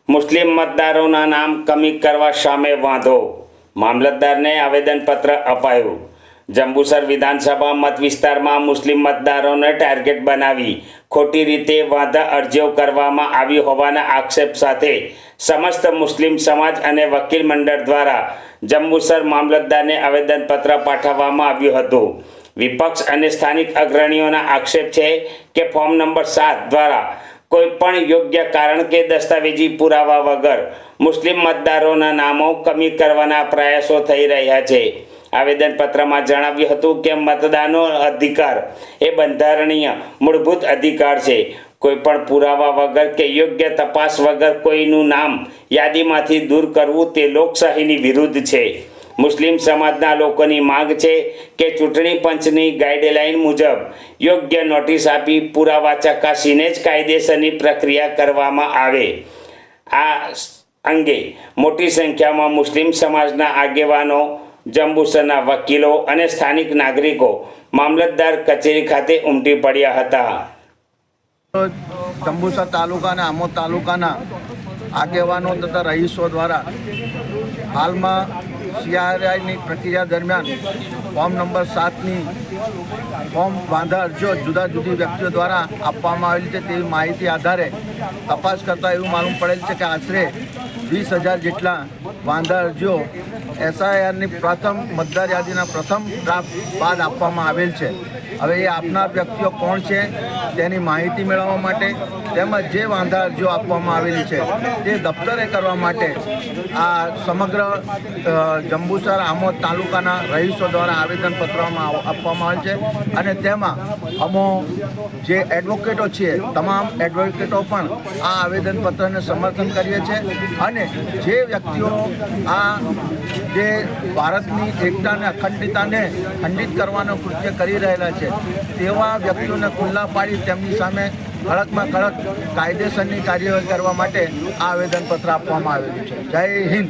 મુસ્લિમ મતદારોના નામ કમી કરવા સામે વાંધો, મામલતદારને આવેદનપત્ર અપાયું। જંબુસર વિધાનસભા મત વિસ્તારમાં મુસ્લિમ મતદારોને ટાર્ગેટ બનાવી ખોટી રીતે વાંધા અરજીઓ કરવામાં આવી હોવાના આક્ષેપ સાથે સમસ્ત મુસ્લિમ સમાજ અને વકીલ મંડળ દ્વારા જંબુસર મામલતદારને આવેદનપત્ર પાઠવવામાં આવ્યું હતું। વિપક્ષ અને સ્થાનિક અગ્રણીઓના આક્ષેપ છે કે ફોર્મ નંબર 7 દ્વારા કોઈપણ યોગ્ય કારણ કે દસ્તાવેજી પુરાવા વગર મુસ્લિમ મતદારોના નામો કમી કરવાના પ્રયાસો થઈ રહ્યા છે। આવેદનપત્રમાં જણાવ્યું હતું કે મતદાનનો અધિકાર એ બંધારણીય મૂળભૂત અધિકાર છે। કોઈપણ પુરાવા વગર કે યોગ્ય તપાસ વગર કોઈનું નામ યાદીમાંથી દૂર કરવું તે લોકશાહીની વિરુદ્ધ છે। મુસ્લિમ સમાજના લોકોની માંગ છે કે ચૂંટણી પંચની ગાઈડલાઈન મુજબ યોગ્ય નોટિસ આપી પુરાવા ચકાસીને જ કાયદેસરની પ્રક્રિયા કરવામાં આવે। આ અંગે મોટી સંખ્યામાં મુસ્લિમ સમાજના આગેવાનો, જંબુસરના વકીલો અને સ્થાનિક નાગરિકો મામલતદાર કચેરી ખાતે ઉમટી પડ્યા હતા। જંબુસર તાલુકાના આમોદ તાલુકાના આગેવાનો તથા રહીશો દ્વારા હાલમાં CRIની પ્રક્રિયા દરમિયાન ફોર્મ નંબર 7ની ફોર્મ વાંધા અરજીઓ જુદા જુદી વ્યક્તિઓ દ્વારા આપવામાં આવેલી છે તેવી માહિતી આધારે તપાસ કરતાં એવું માલુમ પડેલ છે કે આશરે 20,000 જેટલા વાંધા અરજીઓ SIRની પ્રથમ મતદાર યાદીના પ્રથમ ડ્રાફ્ટ બાદ આપવામાં આવેલ છે। હવે એ આપનાર વ્યક્તિઓ કોણ છે તેની માહિતી મેળવવા માટે તેમજ જે વાંધા અરજીઓ આપવામાં આવેલી છે તે દફતરે કરવા માટે આ સમગ્ર જંબુસર આમોદ તાલુકાના રહીશો દ્વારા આવેદનપત્રમાં આપવામાં આવેલ છે અને તેમાં અમો જે એડવોકેટો છે તમામ એડવોકેટો પણ આ આવેદનપત્રને સમર્થન કરીએ છીએ અને જે વ્યક્તિઓ આ જે ભારતની એકતાને અખંડિતતાને ખંડિત કરવાનો કૃત્ય કરી રહેલા છે તેવા વ્યક્તિઓને ખુલ્લા પાડી તેમની સામે કડકમાં કડક કાયદેસરની કાર્યવાહી કરવા માટે આ આવેદનપત્ર આપવામાં આવેલું છે। જય હિન્દ।